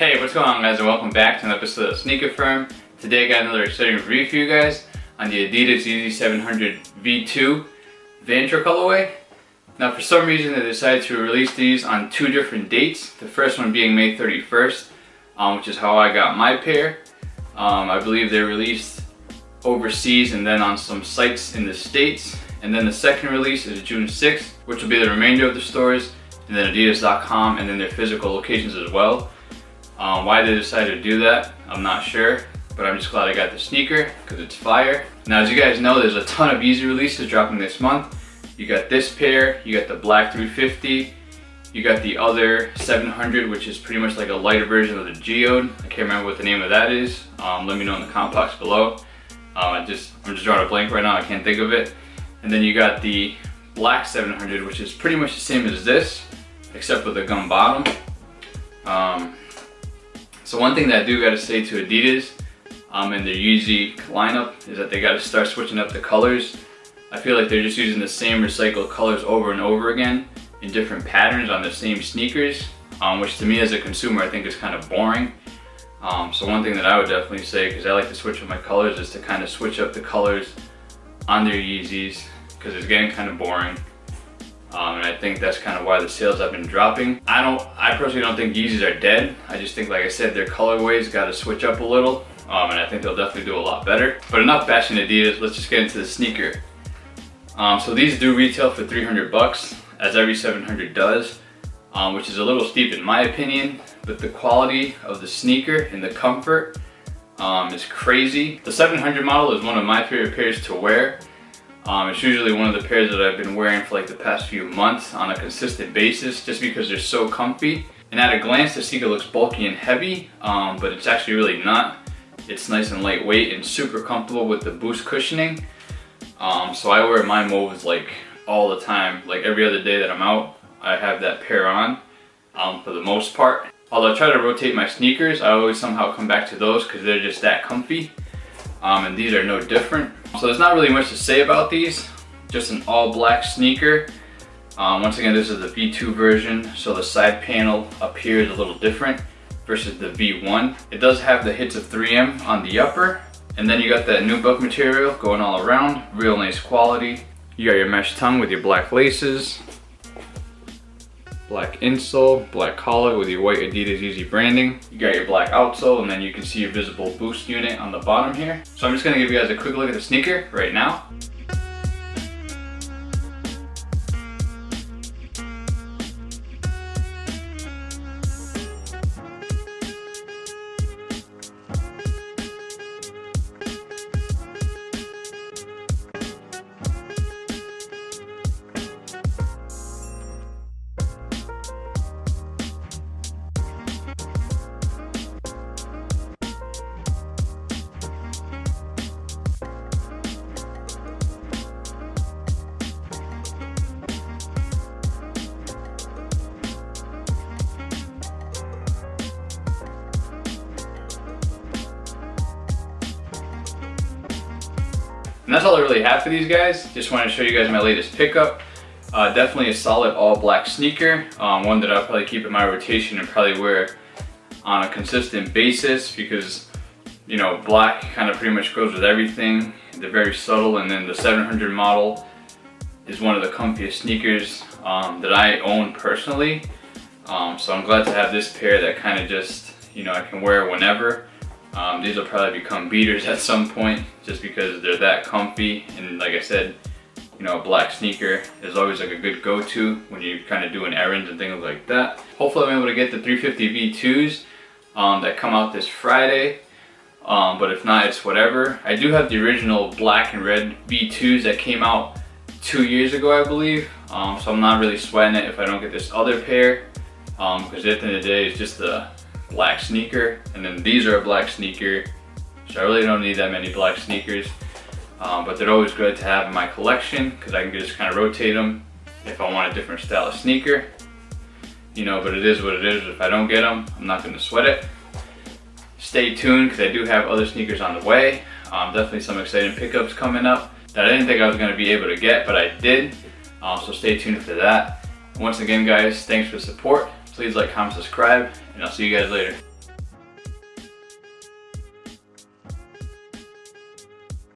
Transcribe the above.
Hey, what's going on, guys, and welcome back to another episode of Sneaker Firm. Today I got another exciting review for you guys on the Adidas Yeezy 700 V2 Vanta Colorway. Now, for some reason they decided to release these on two different dates. The first one being May 31st, which is how I got my pair. I believe they released overseas and then on some sites in the States. And then the second release is June 6th, which will be the remainder of the stores, and then Adidas.com, and then their physical locations as well. Why they decided to do that, I'm not sure, but I'm just glad I got the sneaker because it's fire. Now, as you guys know, there's a ton of Yeezy releases dropping this month. You got this pair, you got the black 350, you got the other 700, which is pretty much like a lighter version of the Geode. I can't remember what the name of that is. Let me know in the comment box below. I'm just drawing a blank right now, I can't think of it. And then you got the black 700, which is pretty much the same as this, except with a gum bottom. So one thing that I do gotta say to Adidas and their Yeezy lineup is that they gotta start switching up the colors. I feel like they're just using the same recycled colors over and over again in different patterns on the same sneakers, which to me as a consumer I think is kind of boring. So one thing that I would definitely say, because I like to switch up my colors, is to kind of switch up the colors on their Yeezys, because it's getting kind of boring. And I think that's kind of why the sales have been dropping. I personally don't think Yeezys are dead. I just think, like I said, their colorways got to switch up a little, and I think they'll definitely do a lot better. But enough bashing Adidas, let's just get into the sneaker. So these do retail for 300 bucks, as every 700 does, which is a little steep in my opinion, but the quality of the sneaker and the comfort is crazy. The 700 model is one of my favorite pairs to wear. It's usually one of the pairs that I've been wearing for like the past few months on a consistent basis, just because they're so comfy. And at a glance, the sneaker looks bulky and heavy, but it's actually really not. It's nice and lightweight and super comfortable with the Boost cushioning. So I wear my moves like all the time. Like every other day that I'm out, I have that pair on for the most part. Although I try to rotate my sneakers, I always somehow come back to those because they're just that comfy. And these are no different. So there's not really much to say about these. Just an all black sneaker. Once again, this is the V2 version, so the side panel up here is a little different versus the V1. It does have the hits of 3M on the upper, and then you got that nubuck material going all around. Real nice quality. You got your mesh tongue with your black laces, black insole, black collar with your white Adidas Yeezy branding. You got your black outsole, and then you can see your visible Boost unit on the bottom here. So I'm just gonna give you guys a quick look at the sneaker right now. And that's all I really have for these guys. Just wanted to show you guys my latest pickup. Definitely a solid all black sneaker. One that I'll probably keep in my rotation and probably wear on a consistent basis because, you know, black kind of pretty much goes with everything. They're very subtle, and then the 700 model is one of the comfiest sneakers that I own personally. So I'm glad to have this pair that kind of just, you know, I can wear whenever. These will probably become beaters at some point just because they're that comfy, and like I said, you know, a black sneaker is always like a good go-to when you're kind of doing errands and things like that. Hopefully I'm able to get the 350 V2s that come out this Friday, but if not, it's whatever. I do have the original black and red V2s that came out 2 years ago, I believe, so I'm not really sweating it if I don't get this other pair, because at the end of the day it's just the black sneaker, and then these are a black sneaker, so I really don't need that many black sneakers, but they're always good to have in my collection because I can just kind of rotate them if I want a different style of sneaker, you know. But it is what it is. If I don't get them, I'm not going to sweat it. Stay tuned because I do have other sneakers on the way. Definitely some exciting pickups coming up that I didn't think I was going to be able to get, but I did, so stay tuned for that. Once again, guys, thanks for the support. Please like, comment, subscribe, and I'll see you guys later.